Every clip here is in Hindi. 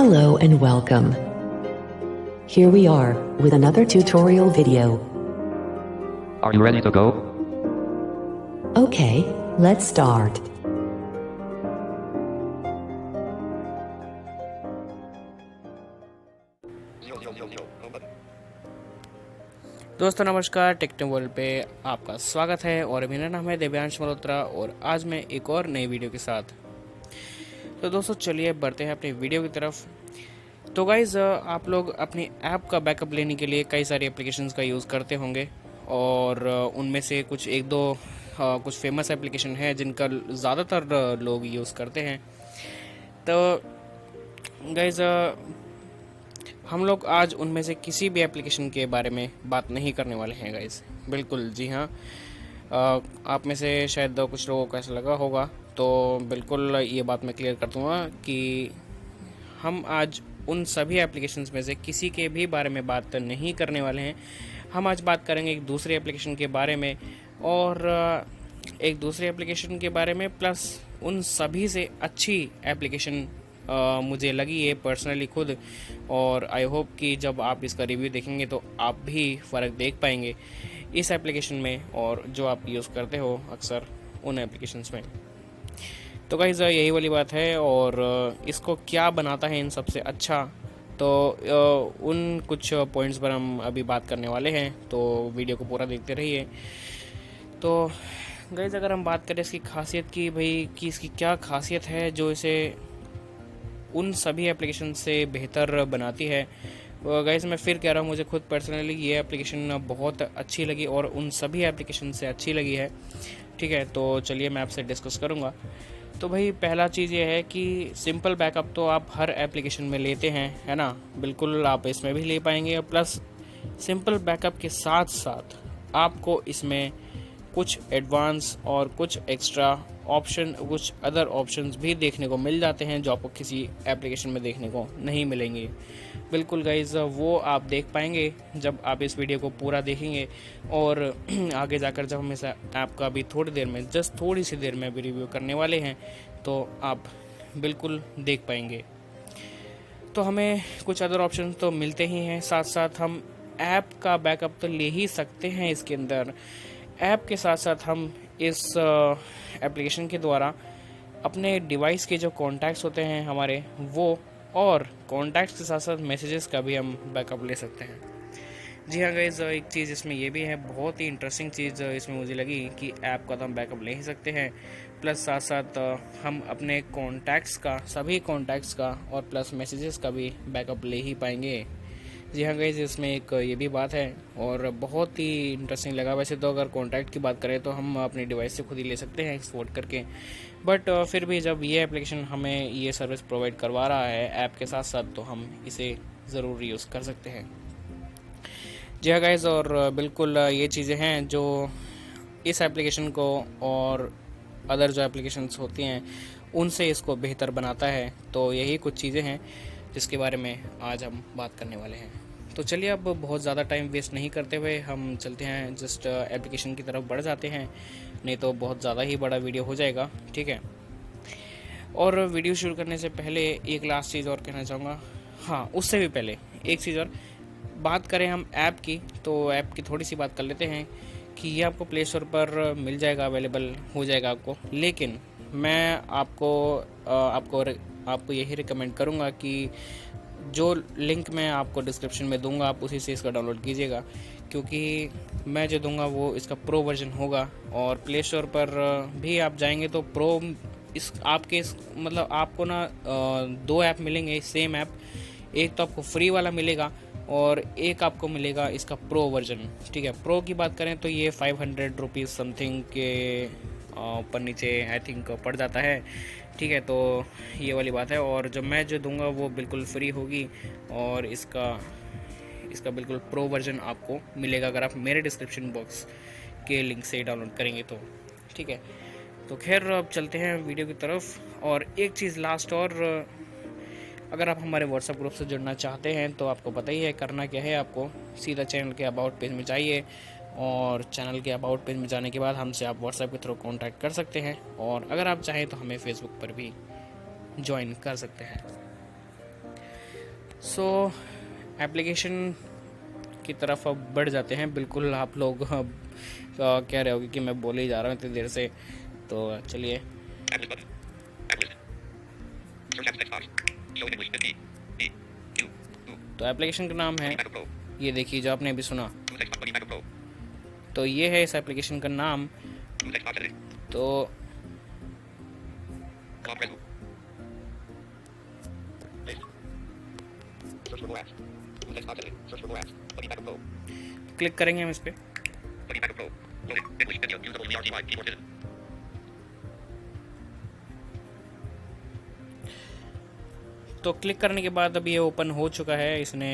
Hello and welcome. Here we are with another tutorial video. Are you ready to go? Okay, let's start. दोस्तों नमस्कार, टेक्नो वर्ल्ड पे आपका स्वागत है और मेरा नाम है देव्यांश मल्होत्रा और आज मैं एक और नई वीडियो के साथ। तो दोस्तों चलिए बढ़ते हैं अपनी वीडियो की तरफ। तो गाइज़ आप लोग अपनी ऐप का बैकअप लेने के लिए कई सारी एप्लीकेशंस का यूज़ करते होंगे और उनमें से कुछ एक दो कुछ फेमस एप्लीकेशन है जिनका ज़्यादातर लोग यूज़ करते हैं। तो गाइज़ हम लोग आज उनमें से किसी भी एप्लीकेशन के बारे में बात नहीं करने वाले हैं गाइस। बिल्कुल जी हाँ, आप में से शायद कुछ लोगों को ऐसा लगा होगा, तो बिल्कुल ये बात मैं क्लियर कर दूँगा कि हम आज उन सभी एप्लीकेशंस में से किसी के भी बारे में बात नहीं करने वाले हैं। हम आज बात करेंगे एक दूसरे एप्लीकेशन के बारे में और एक दूसरे एप्लीकेशन के बारे में प्लस उन सभी से अच्छी एप्लीकेशन मुझे लगी है पर्सनली खुद, और आई होप कि जब आप इसका रिव्यू देखेंगे तो आप भी फ़र्क देख पाएंगे इस एप्लीकेशन में और जो आप यूज़ करते हो अक्सर उन एप्लीकेशंस में। तो गाइस यही वाली बात है और इसको क्या बनाता है इन सबसे अच्छा, तो उन कुछ पॉइंट्स पर हम अभी बात करने वाले हैं, तो वीडियो को पूरा देखते रहिए। तो गाइस अगर हम बात करें इसकी खासियत की, भाई कि इसकी क्या खासियत है जो इसे उन सभी एप्लीकेशन से बेहतर बनाती है। गाइस मैं फिर कह रहा हूँ, मुझे खुद पर्सनली ये एप्लीकेशन बहुत अच्छी लगी और उन सभी एप्लीकेशन से अच्छी लगी है। ठीक है, तो चलिए मैं आपसे डिस्कस करूँगा। तो भाई पहला चीज़ ये है कि सिंपल बैकअप तो आप हर एप्लीकेशन में लेते हैं, है ना। बिल्कुल आप इसमें भी ले पाएंगे और प्लस सिंपल बैकअप के साथ साथ आपको इसमें कुछ एडवांस और कुछ एक्स्ट्रा ऑप्शन, कुछ अदर ऑप्शंस भी देखने को मिल जाते हैं जो आपको किसी एप्लीकेशन में देखने को नहीं मिलेंगे। बिल्कुल गाइज वो आप देख पाएंगे जब आप इस वीडियो को पूरा देखेंगे और आगे जाकर जब हम इस ऐप का भी थोड़ी देर में, जस्ट थोड़ी सी देर में भी रिव्यू करने वाले हैं, तो आप बिल्कुल देख पाएंगे। तो हमें कुछ अदर ऑप्शन तो मिलते ही हैं, साथ साथ हम ऐप का बैकअप तो ले ही सकते हैं इसके अंदर। ऐप के साथ साथ हम इस एप्लीकेशन के द्वारा अपने डिवाइस के जो कॉन्टैक्ट्स होते हैं हमारे, वो और कॉन्टैक्ट्स के साथ साथ मैसेजेस का भी हम बैकअप ले सकते हैं। जी हाँ गाइज, एक चीज़ इसमें ये भी है, बहुत ही इंटरेस्टिंग चीज़ इसमें मुझे लगी कि ऐप का तो हम बैकअप ले ही सकते हैं, प्लस साथ साथ हम अपने कॉन्टैक्ट्स का, सभी कॉन्टैक्ट्स का और प्लस मैसेजेस का भी बैकअप ले ही पाएंगे। जी हाँ गाइज, इसमें एक ये भी बात है और बहुत ही इंटरेस्टिंग लगा। वैसे तो अगर कॉन्टैक्ट की बात करें तो हम अपने डिवाइस से खुद ही ले सकते हैं एक्सपोर्ट करके, बट फिर भी जब ये एप्लीकेशन हमें ये सर्विस प्रोवाइड करवा रहा है ऐप के साथ साथ, तो हम इसे ज़रूर यूज़ कर सकते हैं। जी हाँ गाइज, और बिल्कुल ये चीज़ें हैं जो इस एप्लीकेशन को और अदर जो एप्लीकेशंस होती हैं उनसे इसको बेहतर बनाता है। तो यही कुछ चीज़ें हैं जिसके बारे में आज हम बात करने वाले हैं। तो चलिए अब बहुत ज़्यादा टाइम वेस्ट नहीं करते हुए हम चलते हैं, जस्ट एप्लीकेशन की तरफ बढ़ जाते हैं, नहीं तो बहुत ज़्यादा ही बड़ा वीडियो हो जाएगा। ठीक है, और वीडियो शुरू करने से पहले एक लास्ट चीज़ और कहना चाहूँगा। हाँ, उससे भी पहले एक चीज़ और बात करें हम ऐप की, तो ऐप की थोड़ी सी बात कर लेते हैं कि ये आपको प्ले स्टोर पर मिल जाएगा, अवेलेबल हो जाएगा आपको, लेकिन मैं आपको यही रिकमेंड करूँगा कि जो लिंक मैं आपको डिस्क्रिप्शन में दूंगा आप उसी से इसका डाउनलोड कीजिएगा, क्योंकि मैं जो दूंगा वो इसका प्रो वर्जन होगा। और प्ले स्टोर पर भी आप जाएंगे तो प्रो मतलब आपको ना दो ऐप मिलेंगे, सेम ऐप। एक तो आपको फ्री वाला मिलेगा और एक आपको मिलेगा इसका प्रो वर्जन। ठीक है, प्रो की बात करें तो ये 500 रुपीज़ समथिंग के ऊपर नीचे आई थिंक पड़ जाता है। ठीक है, तो ये वाली बात है, और जो मैं जो दूंगा वो बिल्कुल फ्री होगी और इसका बिल्कुल प्रो वर्जन आपको मिलेगा अगर आप मेरे डिस्क्रिप्शन बॉक्स के लिंक से डाउनलोड करेंगे तो। ठीक है, तो खैर अब चलते हैं वीडियो की तरफ। और एक चीज़ लास्ट और, अगर आप हमारे व्हाट्सएप ग्रुप से जुड़ना चाहते हैं तो आपको पता ही है करना क्या है। आपको सीधा चैनल के अबाउट पेज में जाइए और चैनल के अबाउट पेज में जाने के बाद हमसे आप व्हाट्सएप के थ्रू कांटेक्ट कर सकते हैं, और अगर आप चाहें तो हमें फेसबुक पर भी ज्वाइन कर सकते हैं। सो एप्लीकेशन की तरफ अब बढ़ जाते हैं। बिल्कुल आप लोग अब कह रहे होगे कि मैं बोले ही जा रहा हूँ इतनी देर से, तो चलिए। तो एप्लीकेशन का नाम है, ये देखिए जो आपने अभी सुना, तो ये है इस एप्लीकेशन का नाम। तो क्लिक करेंगे हम इस पे। तो क्लिक करने के बाद अब ये ओपन हो चुका है। इसने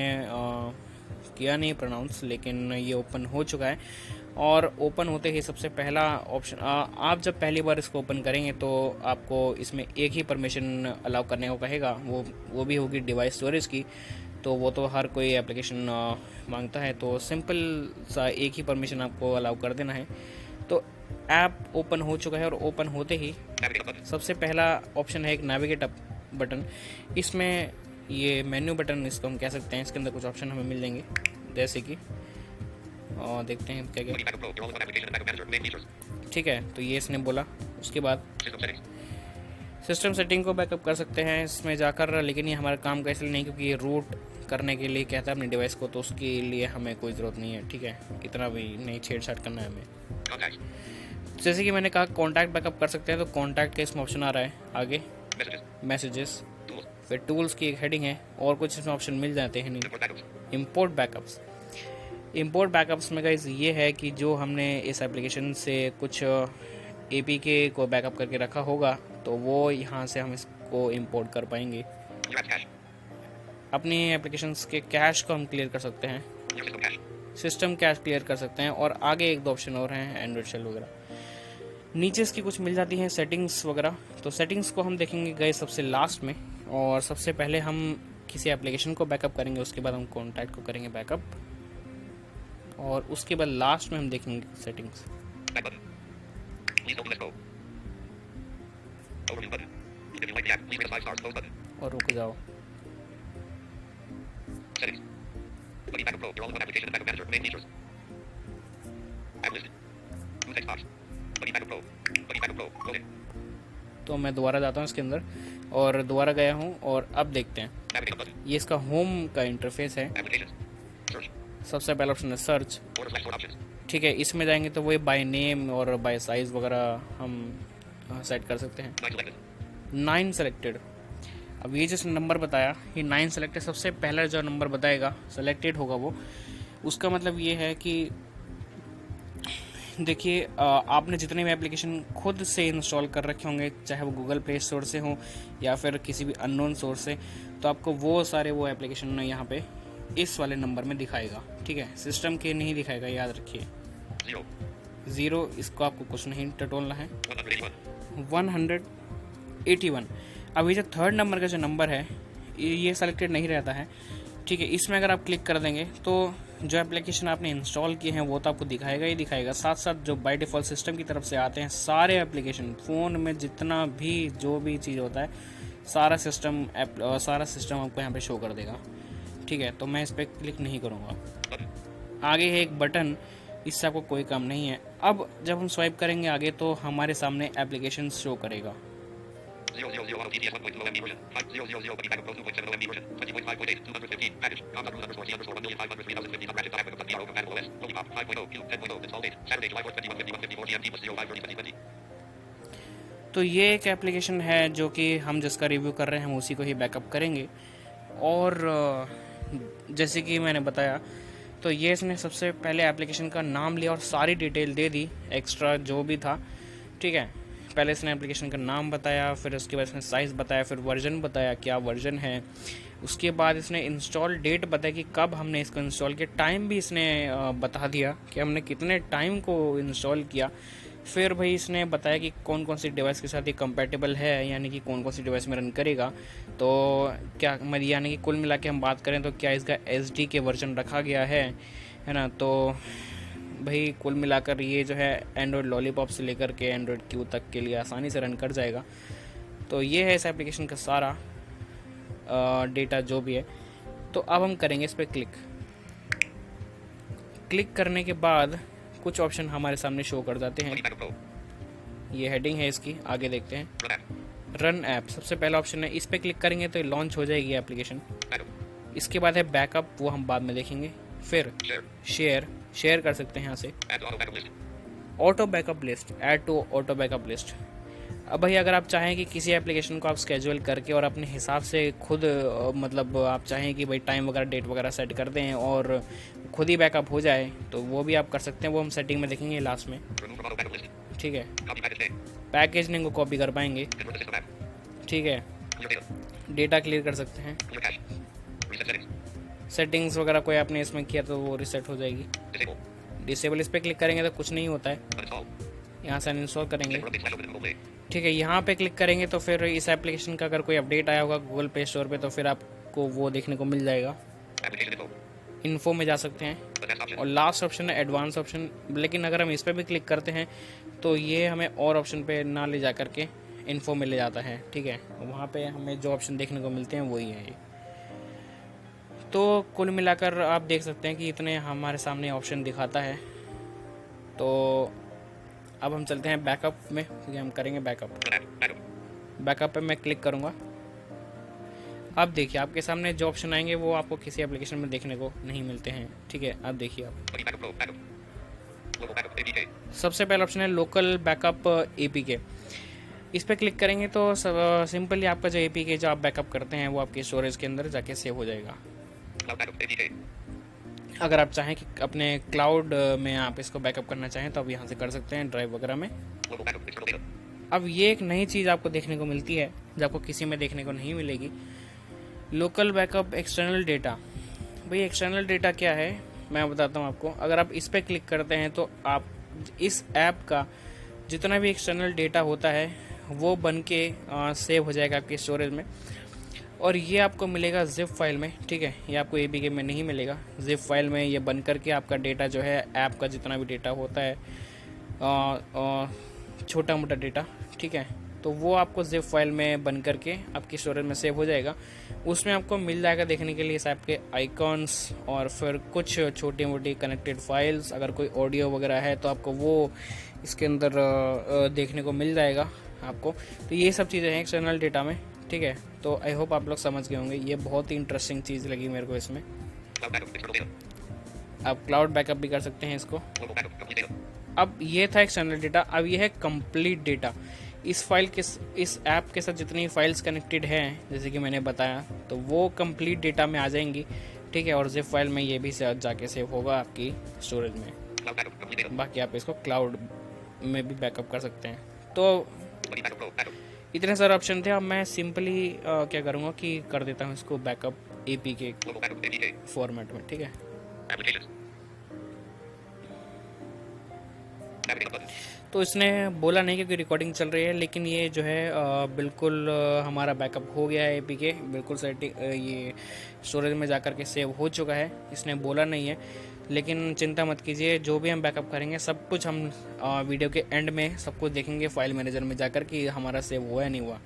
किया नहीं प्रोनाउंस, लेकिन ये ओपन हो चुका है। और ओपन होते ही सबसे पहला ऑप्शन, आप जब पहली बार इसको ओपन करेंगे तो आपको इसमें एक ही परमिशन अलाउ करने को कहेगा, वो भी होगी डिवाइस स्टोरेज की। तो वो तो हर कोई एप्लीकेशन मांगता है, तो सिंपल सा एक ही परमिशन आपको अलाउ कर देना है। तो ऐप ओपन हो चुका है और ओपन होते ही सबसे पहला ऑप्शन है एक नेविगेट अप बटन। इसमें ये मेन्यू बटन इसको हम कह सकते हैं। इसके अंदर कुछ ऑप्शन हमें मिल जाएंगे, जैसे कि और देखते हैं क्या क्या। ठीक है, तो ये इसने बोला। उसके बाद सिस्टम सेटिंग को बैकअप कर सकते हैं इसमें जाकर, लेकिन ये हमारा काम का इसलिए नहीं क्योंकि ये रूट करने के लिए कहता है अपने डिवाइस को, तो उसके लिए हमें कोई ज़रूरत नहीं है। ठीक है, इतना भी नहीं छेड़छाड़ करना है हमें। जैसे कि मैंने कहा कॉन्टैक्ट बैकअप कर सकते हैं, तो कॉन्टैक्ट का इसमें ऑप्शन आ रहा है आगे, मैसेजेस, फिर टूल्स की एक हेडिंग है और कुछ इसमें ऑप्शन मिल जाते हैं। नहीं, इंपोर्ट बैकअप्स। इंपोर्ट बैकअप्स में गाइस ये है कि जो हमने इस एप्लीकेशन से कुछ APK को बैकअप करके रखा होगा, तो वो यहाँ से हम इसको इंपोर्ट कर पाएंगे। अपनी एप्लीकेशंस के कैश को हम क्लियर कर सकते हैं, सिस्टम कैश क्लियर कर सकते हैं, और आगे एक दो ऑप्शन और हैं, एंड्रॉइड शेल वगैरह। नीचे इसकी कुछ मिल जाती हैं सेटिंग्स वगैरह। तो सेटिंग्स को हम देखेंगे गाइस सबसे लास्ट में, और सबसे पहले हम किसी एप्लीकेशन को बैकअप करेंगे, उसके बाद हम कॉन्टैक्ट को करेंगे बैकअप, और उसके बाद लास्ट में हम देखेंगे सेटिंग्स। और रुक जाओ, तो मैं दोबारा जाता हूँ इसके अंदर, और दोबारा गया हूँ, और अब देखते हैं। ये इसका होम का इंटरफेस है। सबसे पहला ऑप्शन है सर्च। ठीक है, इसमें जाएंगे तो वही बाय नेम और बाय साइज वगैरह हम सेट कर सकते हैं। 9 सेलेक्टेड। अब ये जिस नंबर बताया, ये 9 सेलेक्टेड, सबसे पहला जो नंबर बताएगा सेलेक्टेड होगा वो, उसका मतलब ये है कि देखिए आपने जितने भी एप्लीकेशन खुद से इंस्टॉल कर रखे होंगे, चाहे वो गूगल प्ले स्टोर से हो या फिर किसी भी अननोन सोर्स से, तो आपको वो सारे वो एप्लीकेशन यहाँ पे इस वाले नंबर में दिखाएगा। ठीक है, सिस्टम के नहीं दिखाएगा, याद रखिए। 0 इसको आपको कुछ नहीं टटोलना है। 181। अब ये जो थर्ड नंबर का जो नंबर है ये सेलेक्टेड नहीं रहता है। ठीक है, इसमें अगर आप क्लिक कर देंगे तो जो एप्लीकेशन आपने इंस्टॉल किए हैं वो तो आपको दिखाएगा ही दिखाएगा, साथ साथ जो बाय डिफ़ॉल्ट सिस्टम की तरफ से आते हैं सारे एप्लीकेशन, फ़ोन में जितना भी जो भी चीज़ होता है सारा सिस्टम आपको यहाँ पे शो कर देगा। ठीक है, तो मैं इस पर क्लिक नहीं करूँगा। आगे है एक बटन, इससे आपको कोई काम नहीं है। अब जब हम स्वाइप करेंगे आगे तो हमारे सामने एप्लीकेशन शो करेगा। तो ये एक एप्लीकेशन है जो कि हम जिसका रिव्यू कर रहे हैं हम उसी को ही बैकअप करेंगे। और जैसे कि मैंने बताया, तो ये इसने सबसे पहले एप्लीकेशन का नाम लिया और सारी डिटेल दे दी, एक्स्ट्रा जो भी था। ठीक है, पहले इसने एप्लीकेशन का नाम बताया, फिर उसके बाद इसने साइज़ बताया, फिर वर्जन बताया क्या वर्जन है, उसके बाद इसने इंस्टॉल डेट बताया कि कब हमने इसको इंस्टॉल किया, टाइम भी इसने बता दिया कि हमने कितने टाइम को इंस्टॉल किया। फिर भाई इसने बताया कि कौन कौन सी डिवाइस के साथ ये कंपैटिबल है, यानी कि कौन कौन सी डिवाइस में रन करेगा। तो क्या यानी कि कुल मिला के हम बात करें तो क्या इसका SD के वर्जन रखा गया है ना। तो भाई कुल मिलाकर ये जो है एंड्रॉयड लॉलीपॉप से लेकर के एंड्रॉयड Q तक के लिए आसानी से रन कर जाएगा। तो ये है इस एप्लीकेशन का सारा डेटा जो भी है। तो अब हम करेंगे इस पर क्लिक करने के बाद कुछ ऑप्शन हमारे सामने शो कर जाते हैं। ये हेडिंग है इसकी, आगे देखते हैं। रन ऐप सबसे पहला ऑप्शन है, इस पर क्लिक करेंगे तो लॉन्च हो जाएगी एप्लीकेशन। इसके बाद है बैकअप, वो हम बाद में देखेंगे। फिर शेयर कर सकते हैं यहाँ से। Auto backup list, add to auto backup list. अब भाई अगर आप चाहें कि किसी एप्लीकेशन को आप स्केड्यूल करके और अपने हिसाब से खुद मतलब आप चाहें कि भाई टाइम वगैरह डेट वगैरह सेट कर दें और खुद ही बैकअप हो जाए, तो वो भी आप कर सकते हैं। वो हम सेटिंग में देखेंगे लास्ट में, ठीक है। पैकेज नेम को कॉपी कर पाएंगे, ठीक है। डेटा क्लियर कर सकते हैं। सेटिंग्स वगैरह कोई आपने इसमें किया तो वो रिसेट हो जाएगी। डिसेबल, इस पर क्लिक करेंगे तो कुछ नहीं होता है। यहाँ से अनइंस्टॉल करेंगे, ठीक है। यहाँ पे क्लिक करेंगे तो फिर इस एप्लीकेशन का अगर कोई अपडेट आया होगा गूगल प्ले स्टोर पे तो फिर आपको वो देखने को मिल जाएगा। इन्फो में जा सकते हैं और लास्ट ऑप्शन है एडवांस ऑप्शन। लेकिन अगर हम इस पर भी क्लिक करते हैं तो ये हमें और ऑप्शन पे ना ले जा करके इन्फो में ले जाता है, ठीक है। वहाँ पे हमें जो ऑप्शन देखने को मिलते हैं वही है ये। तो कुल मिलाकर आप देख सकते हैं कि इतने हमारे सामने ऑप्शन दिखाता है। तो अब हम चलते हैं बैकअप में, क्योंकि हम करेंगे बैकअप पे मैं क्लिक करूँगा। अब देखिए आपके सामने जो ऑप्शन आएंगे वो आपको किसी एप्लीकेशन में देखने को नहीं मिलते हैं, ठीक है। अब देखिए आप, सबसे पहला ऑप्शन है लोकल बैकअप APK। इस पर क्लिक करेंगे तो सिंपली आपका जो APK जो आप बैकअप करते हैं वो आपके स्टोरेज के अंदर जाके सेव हो जाएगा। अगर आप चाहें कि अपने क्लाउड में आप इसको बैकअप करना चाहें तो आप यहाँ से कर सकते हैं, ड्राइव वगैरह में। अब ये एक नई चीज़ आपको देखने को मिलती है जो आपको किसी में देखने को नहीं मिलेगी, लोकल बैकअप एक्सटर्नल डेटा। भाई एक्सटर्नल डेटा क्या है मैं बताता हूँ आपको। अगर आप इस पर क्लिक करते हैं तो आप इस ऐप का जितना भी एक्सटर्नल डेटा होता है वो बन के सेव हो जाएगा आपके स्टोरेज में, और ये आपको मिलेगा जिप फाइल में, ठीक है। ये आपको APK में नहीं मिलेगा, जिप फाइल में ये बन करके आपका डेटा जो है ऐप का जितना भी डेटा होता है छोटा मोटा डेटा, ठीक है, तो वो आपको जिप फाइल में बन करके आपकी स्टोरेज में सेव हो जाएगा। उसमें आपको मिल जाएगा देखने के लिए इस ऐप के आइकॉन्स और फिर कुछ छोटी मोटी कनेक्टेड फाइल्स। अगर कोई ऑडियो वगैरह है तो आपको वो इसके अंदर देखने को मिल जाएगा आपको। तो ये सब चीज़ें हैं एक्सटर्नल डेटा में, ठीक है। तो आई होप आप लोग समझ गए होंगे। ये बहुत ही इंटरेस्टिंग चीज़ लगी मेरे को इसमें। आप क्लाउड बैकअप भी कर सकते हैं इसको। अब ये था एक्सटर्नल डेटा। अब ये है कंप्लीट डेटा। इस ऐप के साथ जितनी फाइल्स कनेक्टेड हैं जैसे कि मैंने बताया तो वो कंप्लीट डेटा में आ जाएंगी, ठीक है। और जिप फाइल में ये भी जाके सेव होगा आपकी स्टोरेज में। बाकी आप इसको क्लाउड में भी बैकअप कर सकते हैं। तो इतने सारे ऑप्शन थे। अब मैं सिंपली क्या करूँगा कि कर देता हूँ इसको बैकअप APK फॉर्मेट में, ठीक है। तो इसने बोला नहीं क्योंकि रिकॉर्डिंग चल रही है, लेकिन ये जो है बिल्कुल हमारा बैकअप हो गया है APK, बिल्कुल सेटिंग ये स्टोरेज में जाकर के सेव हो चुका है। इसने बोला नहीं है, लेकिन चिंता मत कीजिए, जो भी हम बैकअप करेंगे सब कुछ हम वीडियो के एंड में सब कुछ देखेंगे फाइल मैनेजर में जाकर कि हमारा सेव हुआ या नहीं हुआ,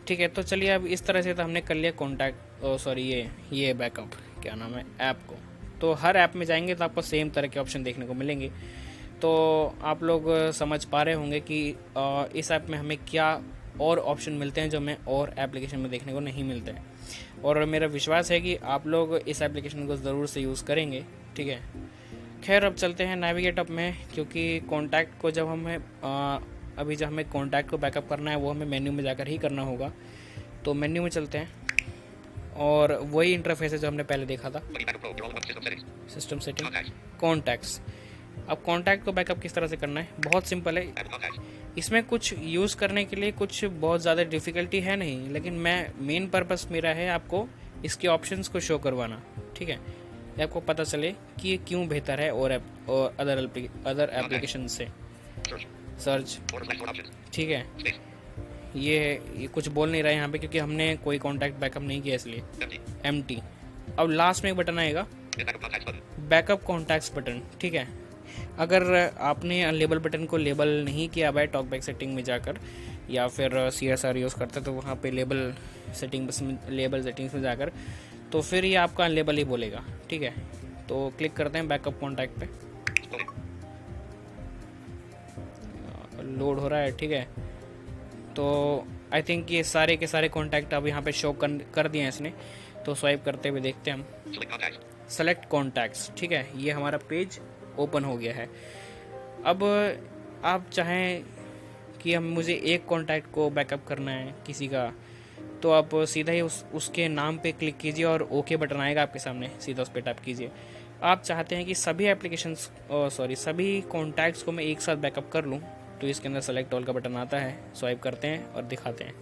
ठीक है। तो चलिए अब इस तरह से तो हमने कर लिया ये बैकअप क्या नाम है ऐप को। तो हर ऐप में जाएंगे तो आपको सेम तरह के ऑप्शन देखने को मिलेंगे। तो आप लोग समझ पा रहे होंगे कि इस ऐप में हमें क्या और ऑप्शन मिलते हैं जो हमें और एप्लीकेशन में देखने को नहीं मिलते हैं। और मेरा विश्वास है कि आप लोग इस एप्लीकेशन को ज़रूर से यूज़ करेंगे, ठीक है। खैर अब चलते हैं नेविगेट अप में, क्योंकि कॉन्टैक्ट को जब हमें अभी जब हमें कॉन्टैक्ट को बैकअप करना है वो हमें मेन्यू में जाकर ही करना होगा। तो मेन्यू में चलते हैं और वही इंटरफेस है जो हमने पहले देखा था, सिस्टम सेटिंग, कॉन्टैक्ट्स। अब कॉन्टैक्ट को बैकअप किस तरह से करना है, बहुत सिंपल है। इसमें कुछ यूज़ करने के लिए कुछ बहुत ज़्यादा डिफ़िकल्टी है नहीं, लेकिन मेन पर्पस मेरा है आपको इसके ऑप्शंस को शो करवाना, ठीक है। ये आपको पता चले कि ये क्यों बेहतर है और अदर एप्लीकेशन से। सर्च, ठीक है। ये कुछ बोल नहीं रहा है यहाँ पे क्योंकि हमने कोई कॉन्टैक्ट बैकअप नहीं किया इसलिए। एम्प्टी। अब लास्ट में एक बटन आएगा बैकअप कॉन्टैक्ट्स बटन, ठीक है। अगर आपने लेबल बटन को लेबल नहीं किया हुआ है टॉकबैक सेटिंग में जाकर या फिर CSR यूज़ करते तो वहाँ पे लेबल सेटिंग्स में जाकर तो फिर ये आपका अनलेबल ही बोलेगा। ठीक है, तो क्लिक करते हैं बैकअप कॉन्टैक्ट पे, लोड हो रहा है। ठीक है, तो आई थिंक ये सारे के सारे कॉन्टैक्ट अब यहाँ पे शो कर दिए हैं इसने। तो स्वाइप करते हुए देखते हैं हम, सेलेक्ट कॉन्टैक्ट्स। ठीक है, ये हमारा पेज ओपन हो गया है। अब आप चाहें कि हम मुझे एक कॉन्टैक्ट को बैकअप करना है किसी का, तो आप सीधा ही उसके नाम पे क्लिक कीजिए और ओके बटन आएगा आपके सामने, सीधा उस पर टैप कीजिए। आप चाहते हैं कि सभी एप्लीकेशंस सभी कॉन्टैक्ट्स को मैं एक साथ बैकअप कर लूँ, तो इसके अंदर सेलेक्ट ऑल का बटन आता है, स्वाइप करते हैं और दिखाते हैं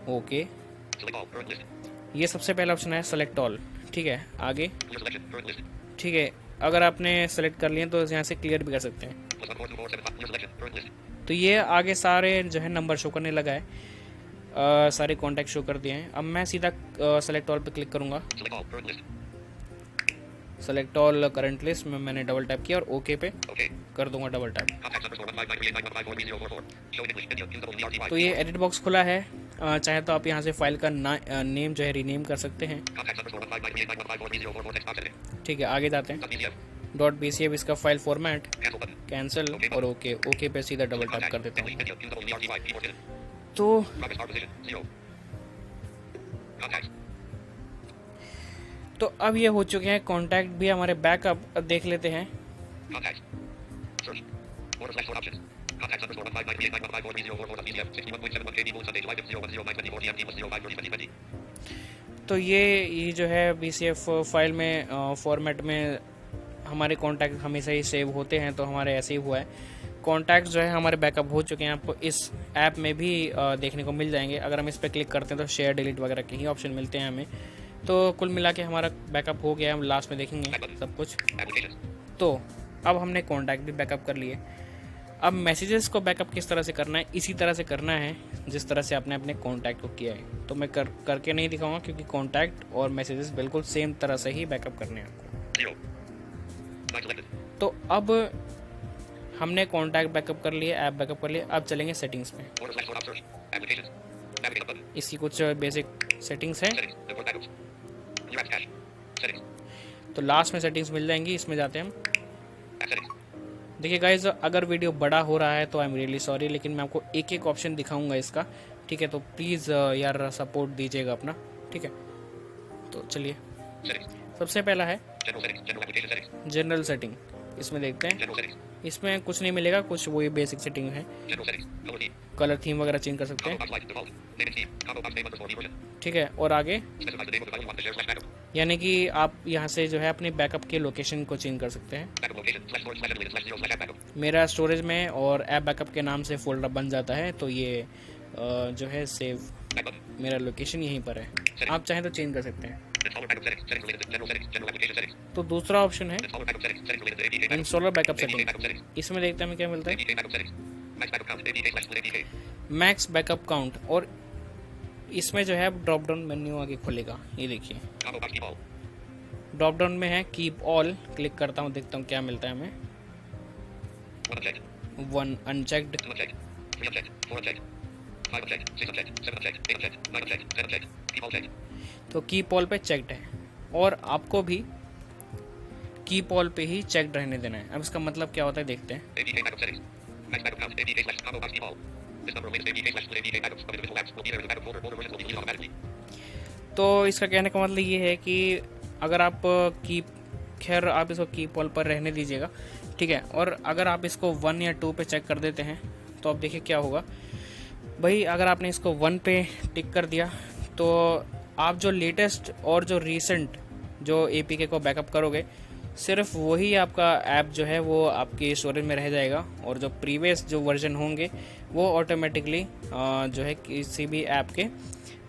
ओके। ये सबसे पहला ऑप्शन है सेलेक्ट ऑल। ठीक है, आगे। ठीक है, अगर आपने सेलेक्ट कर लिए तो यहाँ से क्लियर भी कर सकते हैं। तो ये आगे सारे जो है नंबर शो करने लगा है, सारे कॉन्टैक्ट शो कर दिए हैं। अब मैं सीधा सेलेक्ट ऑल पे क्लिक करूँगा। सेलेक्ट ऑल करंट लिस्ट में मैंने डबल टैप किया और ओके पे कर दूंगा डबल टैप। तो ये एडिट बॉक्स खुला है, चाहे तो आप यहाँ से फाइल का नेम जो है रीनेम कर सकते हैं। ठीक है, आगे जाते हैं। .bcf इसका फाइल फॉर्मेट, कैंसिल और ओके। ओके पे सीधा डबल टैप कर देता हूँ। तो अब ये हो चुके हैं कॉन्टैक्ट भी हमारे बैकअप। अब देख लेते हैं। तो ये जो है BCF फाइल में फॉर्मेट में हमारे कॉन्टैक्ट हमेशा ही सेव होते हैं, तो हमारे ऐसे ही हुआ है। कॉन्टैक्ट जो है हमारे बैकअप हो चुके हैं, आपको इस ऐप में भी देखने को मिल जाएंगे। अगर हम इस पर क्लिक करते हैं तो शेयर डिलीट वगैरह के ही ऑप्शन मिलते हैं हमें। तो कुल मिला के हमारा बैकअप हो गया, हम लास्ट में देखेंगे सब कुछ। तो अब हमने कॉन्टैक्ट भी बैकअप कर लिए। अब मैसेजेस को बैकअप किस तरह से करना है, इसी तरह से करना है जिस तरह से आपने अपने कॉन्टैक्ट को किया है। तो मैं करके नहीं दिखाऊंगा, क्योंकि कॉन्टैक्ट और मैसेजेस बिल्कुल सेम तरह से ही बैकअप करने हैं आपको। तो अब हमने कॉन्टैक्ट बैकअप कर लिए, ऐप बैकअप कर लिए। अब चलेंगे सेटिंग्स में। इसकी कुछ बेसिक सेटिंग्स हैं, तो लास्ट में सेटिंग्स मिल जाएंगी, इसमें जाते हैं हम। देखिए गाइज, अगर वीडियो बड़ा हो रहा है तो आई एम रियली सॉरी, लेकिन मैं आपको एक एक ऑप्शन दिखाऊंगा इसका। ठीक है, तो प्लीज़ यार सपोर्ट दीजिएगा अपना। ठीक है, तो चलिए। सबसे पहला है जनरल सेटिंग। इसमें देखते हैं, इसमें कुछ नहीं मिलेगा, कुछ वही बेसिक सेटिंग है। कलर थीम वगैरह चेंज कर सकते हैं। ठीक है, और आगे यानी कि आप यहाँ से जो है अपने बैकअप के लोकेशन को चेंज कर सकते हैं। मेरा स्टोरेज में और ऐप बैकअप के नाम से फोल्डर बन जाता है, तो ये जो है सेव मेरा लोकेशन यहीं पर है। आप चाहें तो चेंज कर सकते हैं। तो दूसरा ऑप्शन है इंस्टॉलर बैकअप सेटिंग। इसमें देखते हैं हमें क्या मिलता है, मैक्स बैकअप काउंट। और इसमें जो है ड्रॉप डाउन मेन्यू आगे खुलेगा, ये देखिए। ड्रॉप डाउन में है कीप ऑल, क्लिक करता हूँ, देखता हूँ क्या मिलता है हमें। 1 अनचेक्ड, तो कीप ऑल पे चेक्ड है, और आपको भी कीप ऑल पे ही चेक्ड रहने देना है। अब इसका मतलब क्या होता है देखते हैं। तो इसका कहने का मतलब ये है कि अगर आप खैर आप इसको कीप ऑल पर रहने दीजिएगा। ठीक है, और अगर आप इसको 1 या 2 पे चेक कर देते हैं तो अब देखिए क्या होगा भाई। अगर आपने इसको 1 पे टिक कर दिया तो आप जो लेटेस्ट और जो रीसेंट जो APK को बैकअप करोगे, सिर्फ वही आपका ऐप जो है वो आपकी स्टोरेज में रह जाएगा, और जो प्रीवियस जो वर्जन होंगे वो ऑटोमेटिकली जो है किसी भी ऐप के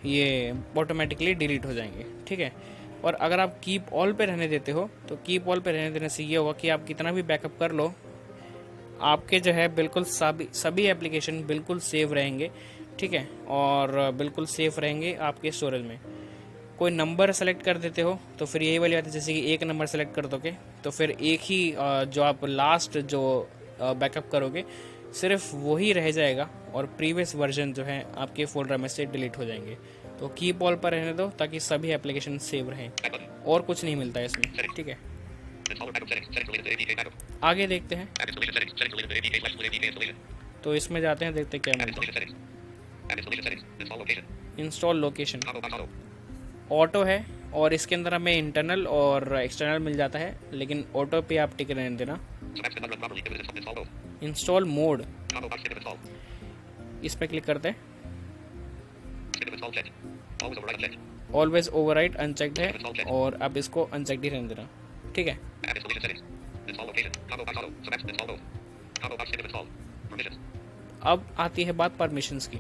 ये ऑटोमेटिकली डिलीट हो जाएंगे। ठीक है, और अगर आप कीप ऑल पे रहने देते हो तो कीप ऑल पे रहने देने से ये होगा कि आप कितना भी बैकअप कर लो, आपके जो है बिल्कुल सभी एप्लीकेशन बिल्कुल सेव रहेंगे। ठीक है, और बिल्कुल सेफ रहेंगे आपके स्टोरेज में। कोई नंबर सेलेक्ट कर देते हो तो फिर यही वाली बात है, जैसे कि एक नंबर सेलेक्ट कर दोगे तो फिर एक ही जो आप लास्ट जो बैकअप करोगे सिर्फ वही रह जाएगा और प्रीवियस वर्जन जो है आपके फोल्डर में से डिलीट हो जाएंगे। तो कीप ऑल पर रहने दो ताकि सभी एप्लीकेशन सेव रहें, और कुछ नहीं मिलता है इसमें, ठीक है। आगे देखते हैं, तो इसमें जाते हैं, देखते हैं क्या मिलता है। इंस्टॉल लोकेशन ऑटो है और इसके अंदर हमें इंटरनल और एक्सटर्नल मिल जाता है, लेकिन ऑटो पे आप टिक रहने देना। इंस्टॉल मोड, इस पे क्लिक करते हैं। ऑलवेज ओवरराइट अनचेक्ड है और अब इसको अनचेक्ड ही रहने देना, ठीक है। अब आती है बात परमिशंस की,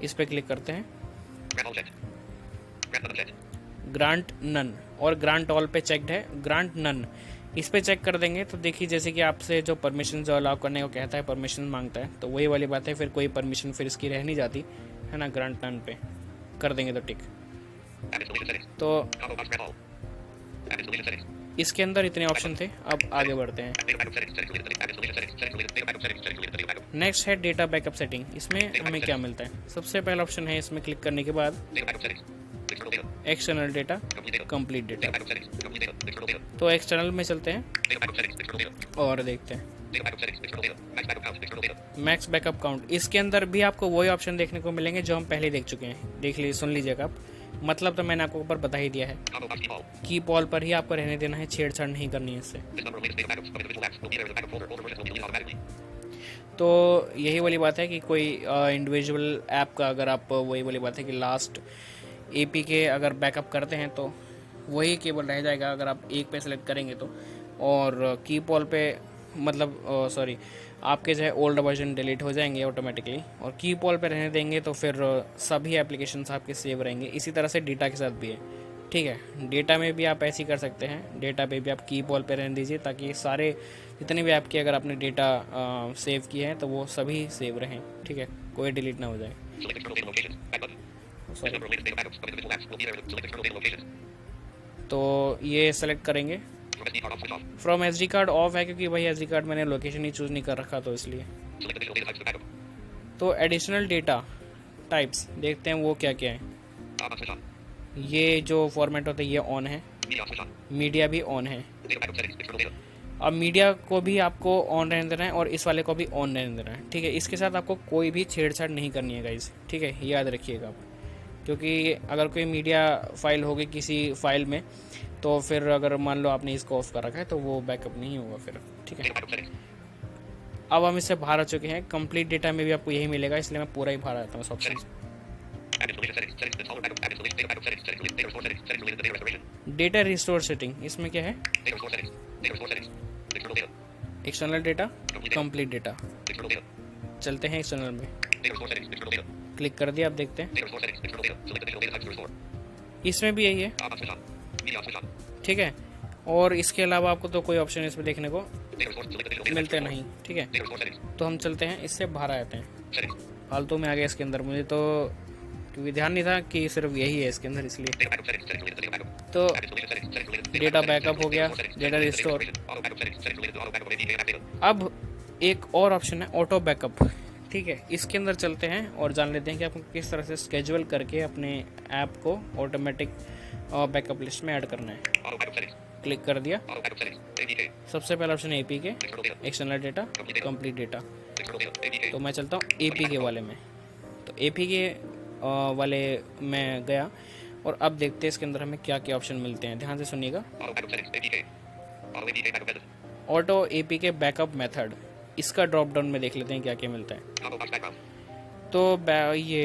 इस पे क्लिक करते हैं। ग्रांट नन और ग्रांट ऑल पे चेक्ड है, ग्रांट नन इस पे चेक कर देंगे तो देखिए जैसे कि आपसे जो परमिशन जो अलाउ करने को कहता है, परमिशन मांगता है, तो वही वाली बात है, फिर कोई परमिशन फिर इसकी रह नहीं जाती है ना। ग्रांट नन पे कर देंगे तो टिक। तो इसके अंदर इतने ऑप्शन थे, अब आगे बढ़ते हैं। नेक्स्ट है डेटा बैकअप सेटिंग, इसमें हमें क्या मिलता है। सबसे पहला ऑप्शन है, इसमें क्लिक करने के बाद एक्सटर्नल डेटा, कंप्लीट डेटा। तो एक्सटर्नल में चलते हैं और देखते हैं मैक्स बैकअप काउंट। इसके अंदर भी आपको वही ऑप्शन देखने को मिलेंगे जो हम पहले देख चुके हैं, देख लीजिए, सुन लीजिएगा आप। मतलब तो मैंने आपको ऊपर बता ही दिया है, कीप ऑल पर ही आपको रहने देना है, छेड़छाड़ नहीं करनी है इससे। तो यही वाली बात है कि कोई इंडिविजुअल ऐप का अगर आप, वही वाली बात है कि लास्ट APK अगर बैकअप करते हैं तो वही केवल रह जाएगा अगर आप एक पे सेलेक्ट करेंगे तो। और कीप ऑल पे मतलब सॉरी, आपके जो है ओल्ड वर्जन डिलीट हो जाएंगे ऑटोमेटिकली, और कीप ऑल पे रहने देंगे तो फिर सभी एप्लीकेशंस आपके सेव रहेंगे। इसी तरह से डेटा के साथ भी है, ठीक है। डेटा में भी आप ऐसे ही कर सकते हैं, डेटा पे भी आप कीप ऑल पे रहने दीजिए ताकि सारे जितने भी आपके अगर आपने डेटा सेव किए हैं तो वो सभी सेव रहें, ठीक है, कोई डिलीट ना हो जाए। तो ये सेलेक्ट करेंगे। फ्रॉम SD कार्ड ऑफ है क्योंकि भाई SD कार्ड मैंने लोकेशन ही चूज नहीं कर रखा, तो इसलिए। तो एडिशनल डेटा टाइप्स देखते हैं वो क्या क्या है। ये जो फॉर्मेट होता है ये ऑन है, मीडिया भी ऑन है। अब मीडिया को भी आपको ऑन रहने देना है और इस वाले को भी ऑन रहने देना है, ठीक है। इसके साथ आपको कोई भी छेड़छाड़ नहीं करनी है गाइस, ठीक है, याद रखिएगा आप। क्योंकि अगर कोई मीडिया फाइल होगी किसी फाइल में तो फिर अगर मान लो आपने इसको ऑफ कर रखा है तो वो बैकअप नहीं होगा फिर, ठीक है। अब हम इससे बाहर आ चुके हैं। कंप्लीट डेटा में भी आपको यही मिलेगा, इसलिए मैं पूरा ही बाहर आता हूँ इस ऑप्शन से। डेटा रिस्टोर सेटिंग, इसमें क्या है, एक्सटर्नल डेटा, कंप्लीट डेटा। चलते हैं एक्सटर्नल में, क्लिक कर दिया, आप देखते हैं इसमें भी यही है, ठीक है। और इसके अलावा आपको तो कोई ऑप्शन इसमें देखने को मिलते नहीं, ठीक है। तो हम चलते हैं, इससे बाहर आते हैं। फालतू में आ गया इसके अंदर, मुझे तो क्योंकि ध्यान नहीं था कि सिर्फ यही है इसके अंदर, इसलिए। तो डेटा बैकअप हो गया, डेटा रिस्टोर। अब एक और ऑप्शन है ऑटो बैकअप, ठीक है। इसके अंदर चलते हैं और जान लेते हैं कि आपको किस तरह से स्केड्यूल करके अपने ऐप को ऑटोमेटिक बैकअप लिस्ट में ऐड करना है। क्लिक कर दिया। सबसे पहला ऑप्शन है APK, external data, complete data. तो मैं चलता हूँ APK वाले में। तो APK वाले में गया और अब देखते हैं इसके अंदर हमें क्या क्या ऑप्शन मिलते हैं, ध्यान से सुनिएगा। ऑटो APK बैकअप मेथड, इसका ड्रॉप डाउन में देख लेते हैं क्या क्या मिलता है। तो ये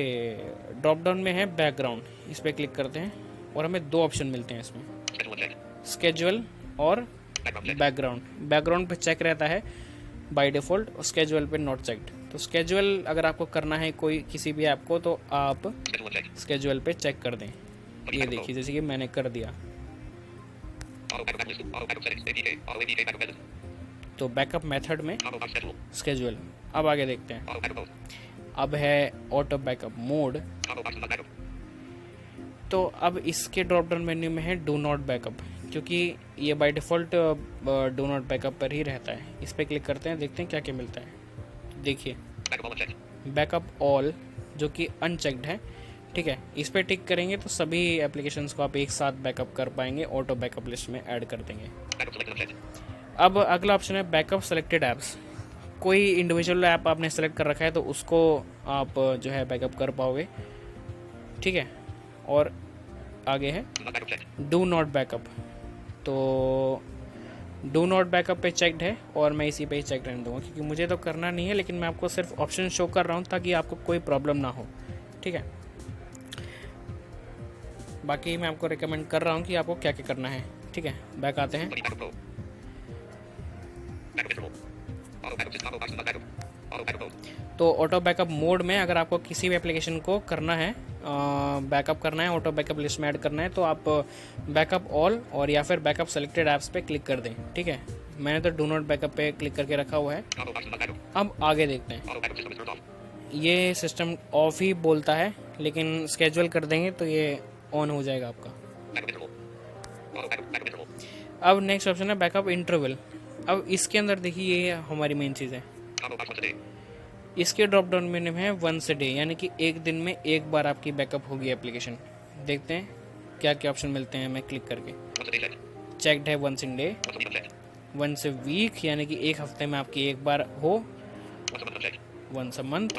ड्रॉप डाउन में है बैकग्राउंड, इस पर क्लिक करते हैं और हमें दो ऑप्शन मिलते हैं इसमें, स्केड्यूल और बैकग्राउंड। बैकग्राउंड पे चेक रहता है बाय डिफ़ॉल्ट और स्केड्यूल पे नॉट चेक्ड। तो स्केड्यूल अगर आपको करना है कोई किसी भी ऐप को तो आप स्केड्यूल पे चेक कर दें। ये देखिए जैसे कि मैंने कर दिया। तो बैकअप मेथड में स्केड्यूल। अब आगे देखते हैं, अब है ऑटो बैकअप मोड। तो अब इसके ड्रॉप डाउन मेन्यू में है डू नॉट बैकअप, क्योंकि ये by default do not backup पर ही रहता है। इस पर क्लिक करते हैं, देखते हैं क्या क्या मिलता है। देखिए बैकअप ऑल जो कि अनचेक्ड है, ठीक है, इस पर टिक करेंगे तो सभी एप्लीकेशंस को आप एक साथ बैकअप कर पाएंगे, ऑटो बैकअप लिस्ट में ऐड कर देंगे। अब अगला ऑप्शन है बैकअप सेलेक्टेड ऐप्स। कोई इंडिविजुअल ऐप आपने सेलेक्ट कर रखा है तो उसको आप जो है बैकअप कर पाओगे, ठीक है। और आगे है डू नॉट बैकअप, तो डू नॉट बैकअप पे चेक्ड है और मैं इसी पे ही चेक रहने दूंगा क्योंकि मुझे तो करना नहीं है, लेकिन मैं आपको सिर्फ ऑप्शन शो कर रहा हूँ ताकि आपको कोई प्रॉब्लम ना हो, ठीक है। बाकी मैं आपको रिकमेंड कर रहा हूँ कि आपको क्या क्या करना है, ठीक है। बैक आते हैं। तो ऑटो बैकअप मोड में अगर आपको किसी भी एप्लीकेशन को करना है, बैकअप करना है, ऑटो बैकअप लिस्ट में ऐड करना है, तो आप बैकअप ऑल और या फिर बैकअप सेलेक्टेड ऐप्स पे क्लिक कर दें, ठीक है। मैंने तो डू नॉट बैकअप पे क्लिक करके रखा हुआ है। अब आगे देखते हैं। ये सिस्टम ऑफ ही बोलता है, लेकिन स्केड्यूल कर देंगे तो ये ऑन हो जाएगा आपका। अब नेक्स्ट ऑप्शन है बैकअप इंटरवल। अब इसके अंदर देखिए ये हमारी मेन चीज़ है। इसके ड्रॉप डाउन मेन्यू में है वंस अ डे, यानी कि एक दिन में एक बार आपकी बैकअप होगी एप्लीकेशन। देखते हैं क्या क्या ऑप्शन मिलते हैं। मैं क्लिक करके चेक्ड है once in day, once a week यानी कि एक हफ्ते में आपकी एक बार हो, वंस अ मंथ,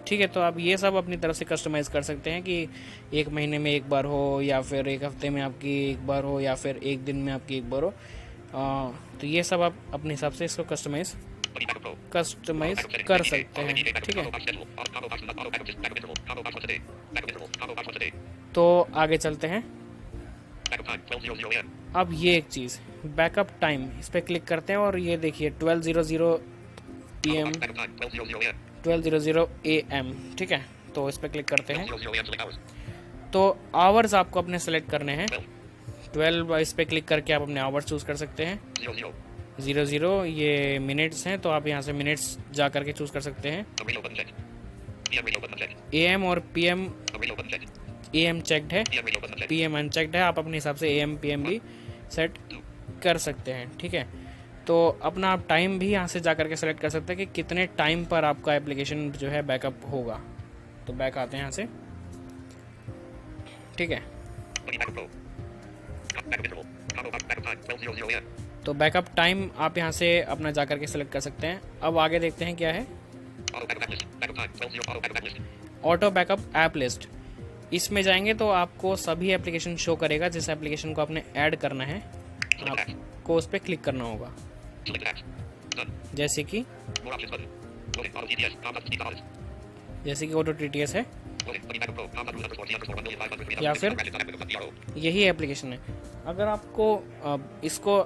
ठीक है। तो आप ये सब अपनी तरफ से कस्टमाइज़ कर सकते हैं कि एक महीने में एक बार हो, या फिर एक हफ्ते में आपकी एक बार हो, या फिर एक दिन में आपकी एक बार हो। तो ये सब आप अपने हिसाब से इसको कस्टमाइज़ कर सकते हैं, ठीक है। तो आगे चलते हैं। अब ये एक चीज़ बैकअप टाइम, इस पर क्लिक करते हैं और ये देखिए 12:00 PM 12:00 AM, ठीक है। तो इस पर क्लिक करते हैं तो आवर्स आपको अपने सेलेक्ट करने हैं। 12 इस पर क्लिक करके आप अपने आवर्स चूज़ कर सकते हैं। 00 ये मिनट्स हैं, तो आप यहाँ से मिनट्स जा करके चूज़ कर सकते हैं। AM और PM, AM चेक्ड है, PM अनचेक्ड है। आप अपने हिसाब से AM PM भी सेट कर सकते हैं, ठीक है। तो अपना आप टाइम भी यहाँ से जा करके सेलेक्ट कर सकते हैं कि कितने टाइम पर आपका एप्लीकेशन जो है बैकअप होगा। तो बैक आते हैं यहाँ से, ठीक है। तो बैकअप टाइम आप यहाँ से अपना जा करके सेलेक्ट कर सकते हैं। अब आगे देखते हैं क्या है ऑटो बैकअप ऐप लिस्ट। इसमें जाएंगे तो आपको सभी एप्लीकेशन शो करेगा। जिस एप्लीकेशन को आपने ऐड करना है आपको उस पर क्लिक करना होगा, जैसे कि ऑटो TTS है या फिर यही एप्लीकेशन है। अगर आपको इसको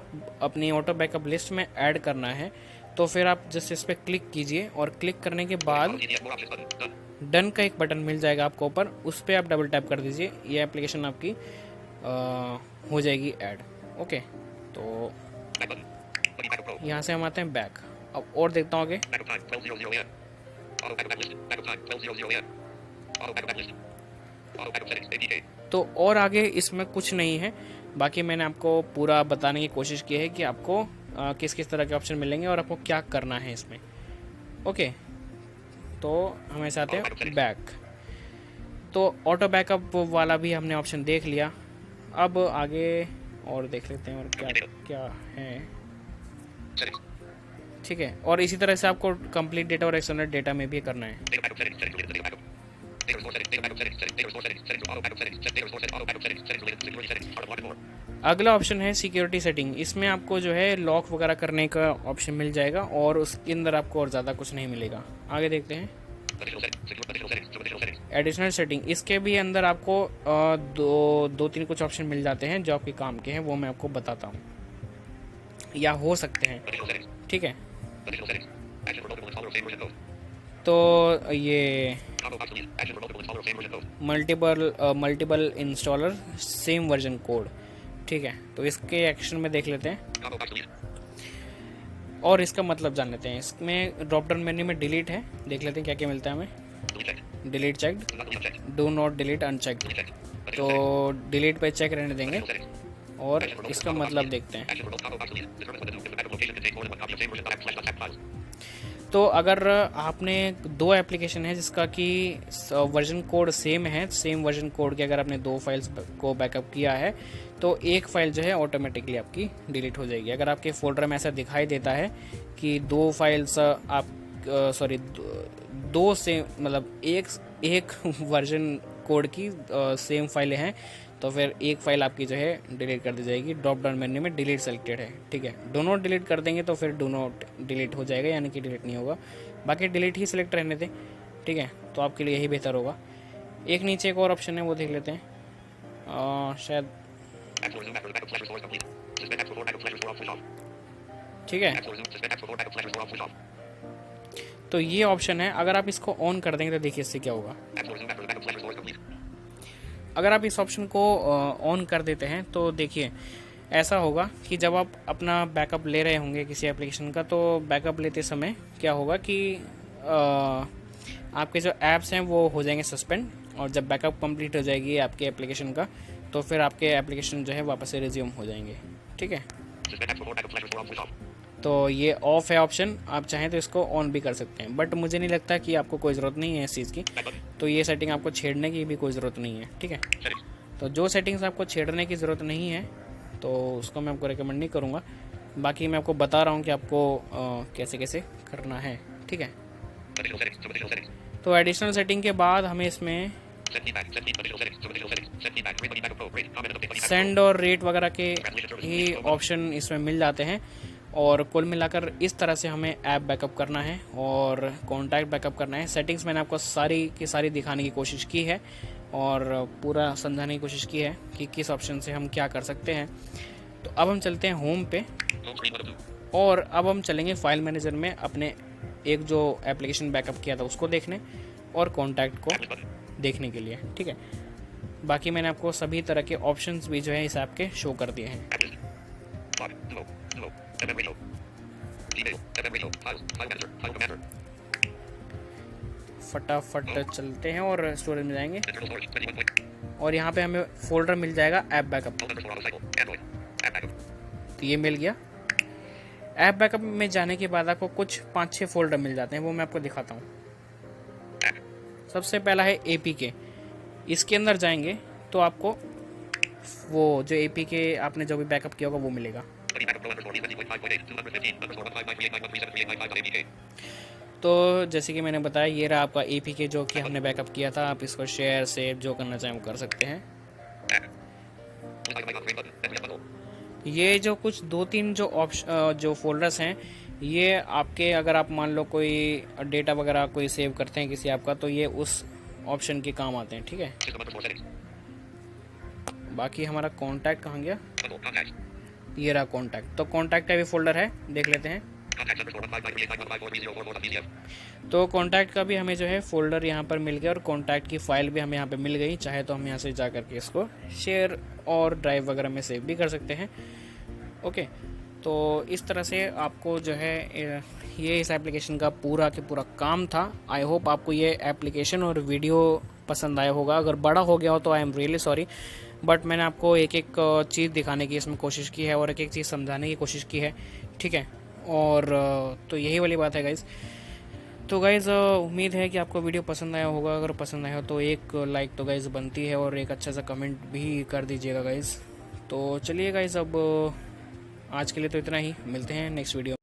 अपनी ऑटो बैकअप लिस्ट में ऐड करना है तो फिर आप जस्ट इस पर क्लिक कीजिए और क्लिक करने के बाद डन का एक बटन मिल जाएगा आपको ऊपर, उस पर आप डबल टैप कर दीजिए। ये एप्लीकेशन आपकी हो जाएगी ऐड, ओके। तो यहाँ से हम आते हैं बैक। अब और देखता हूँ आगे। तो और आगे इसमें कुछ नहीं है, बाकी मैंने आपको पूरा बताने की कोशिश की है कि आपको किस किस तरह के ऑप्शन मिलेंगे और आपको क्या करना है इसमें, ओके। तो हम ऐसे आते हैं बैक। तो ऑटो बैकअप वाला भी हमने ऑप्शन देख लिया। अब आगे और देख लेते हैं और क्या क्या है, ठीक है। और इसी तरह से आपको कंप्लीट डेटा और एक्सटर्नल डेटा में भी करना है। अगला ऑप्शन है सिक्योरिटी सेटिंग। इसमें आपको जो है लॉक वगैरह करने का ऑप्शन मिल जाएगा और उसके अंदर आपको और ज़्यादा कुछ नहीं मिलेगा। आगे देखते हैं एडिशनल सेटिंग। इसके भी अंदर आपको दो तीन कुछ ऑप्शन मिल जाते हैं जो आपके काम के हैं, वो मैं आपको बताता हूँ या हो सकते हैं, ठीक है। तो ये multiple installer same version code, ठीक है। तो इसके एक्शन में देख लेते हैं और इसका मतलब जान लेते हैं। इसमें ड्रॉप डाउन मेन्यू में डिलीट है, देख लेते हैं क्या क्या मिलता है हमें। Delete checked, do not delete unchecked. तो डिलीट पे चेक रहने देंगे और इसका मतलब देखते हैं। तो अगर आपने दो एप्लीकेशन है जिसका कि वर्जन कोड सेम है, सेम वर्जन कोड के अगर आपने दो फाइल्स को बैकअप किया है तो एक फ़ाइल जो है ऑटोमेटिकली आपकी डिलीट हो जाएगी। अगर आपके फोल्डर में ऐसा दिखाई देता है कि दो फाइल्स दो से मतलब एक वर्जन कोड की सेम फाइलें हैं तो फिर एक फ़ाइल आपकी जो है डिलीट कर दी जाएगी। ड्रॉप डाउन मेन्यू में डिलीट सेलेक्टेड है, ठीक है। दोनों डिलीट कर देंगे तो फिर दोनों डिलीट हो जाएगा, यानी कि डिलीट नहीं होगा। बाकी डिलीट ही सिलेक्ट रहने दें, ठीक है, तो आपके लिए यही बेहतर होगा। एक नीचे एक और ऑप्शन है, वो देख लेते हैं शायद, ठीक है। तो ये ऑप्शन है, अगर आप इसको ऑन कर देंगे तो देखिए इससे क्या होगा। अगर आप इस ऑप्शन को ऑन कर देते हैं तो देखिए ऐसा होगा कि जब आप अपना बैकअप ले रहे होंगे किसी एप्लीकेशन का, तो बैकअप लेते समय क्या होगा कि आपके जो ऐप्स हैं वो हो जाएंगे सस्पेंड, और जब बैकअप कंप्लीट हो जाएगी आपके एप्लीकेशन का तो फिर आपके एप्लीकेशन जो है वापस से रिज्यूम हो जाएंगे, ठीक है। तो ये ऑफ है ऑप्शन, आप चाहें तो इसको ऑन भी कर सकते हैं, बट मुझे नहीं लगता कि आपको कोई ज़रूरत नहीं है इस चीज़ की, तो ये सेटिंग आपको छेड़ने की भी कोई ज़रूरत नहीं है, ठीक है। तो जो सेटिंग्स आपको छेड़ने की ज़रूरत नहीं है तो उसको मैं आपको रिकमेंड नहीं करूँगा। बाकी मैं आपको बता रहा हूँ कि आपको कैसे कैसे करना है, ठीक है। तो एडिशनल सेटिंग के बाद हमें इसमें सेंड और रेट वगैरह के ही ऑप्शन इसमें मिल जाते हैं, और कुल मिलाकर इस तरह से हमें ऐप बैकअप करना है और कॉन्टैक्ट बैकअप करना है। सेटिंग्स मैंने आपको सारी की सारी दिखाने की कोशिश की है और पूरा समझाने की कोशिश की है कि किस ऑप्शन से हम क्या कर सकते हैं। तो अब हम चलते हैं होम पे, और अब हम चलेंगे फाइल मैनेजर में अपने एक जो एप्लीकेशन बैकअप किया था उसको देखने और कॉन्टैक्ट को देखने के लिए, ठीक है। बाकी मैंने आपको सभी तरह के ऑप्शंस भी जो है इस ऐप के शो कर दिए हैं। फटाफट चलते हैं और स्टोरेज में जाएंगे, और यहाँ पे हमें फोल्डर मिल जाएगा ऐप बैकअप, तो ये मिल गया। ऐप बैकअप में जाने के बाद आपको कुछ 5-6 फोल्डर मिल जाते हैं, वो मैं आपको दिखाता हूँ। सबसे पहला है APK, इसके अंदर जाएंगे तो आपको वो जो APK आपने जो भी बैकअप किया होगा वो मिलेगा। तो जैसे कि मैंने बताया, ये रहा आपका APK जो कि हमने बैकअप किया था। आप इसको शेयर सेव जो करना चाहें वो कर सकते हैं। ये जो कुछ 2-3 जो फोल्डर्स हैं, ये आपके अगर आप मान लो कोई डेटा वगैरह कोई सेव करते हैं किसी ऐप का, तो ये उस ऑप्शन के काम आते हैं, ठीक है। बाकी हमारा कॉन्टैक्ट कहाँ गया, ये रहा कॉन्टैक्ट। तो कॉन्टैक्ट का भी फोल्डर है, देख लेते हैं। तो कॉन्टैक्ट का भी हमें जो है फोल्डर यहाँ पर मिल गया, और कॉन्टैक्ट की फाइल भी हमें यहाँ पे मिल गई। चाहे तो हम यहाँ से जा करके इसको शेयर और ड्राइव वगैरह में सेव भी कर सकते हैं, ओके। तो इस तरह से आपको जो है ये इस एप्लीकेशन का पूरा के पूरा काम था। आई होप आपको ये एप्लीकेशन और वीडियो पसंद आया होगा। अगर बड़ा हो गया हो तो I am really sorry, but मैंने आपको एक एक चीज़ दिखाने की इसमें कोशिश की है और एक एक चीज़ समझाने की कोशिश की है, ठीक है। और तो यही वाली बात है गाइज़। तो गाइज़ उम्मीद है कि आपको वीडियो पसंद आया होगा। अगर पसंद आया हो तो एक लाइक तो गाइज़ बनती है, और एक अच्छा सा कमेंट भी कर दीजिएगा गाइज़। तो चलिए गाइज़, अब आज के लिए तो इतना ही, मिलते हैं next video.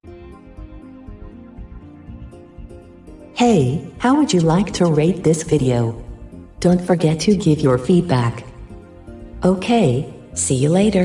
Hey, how would you like to rate this video? Don't forget to give your feedback. Okay, see you later.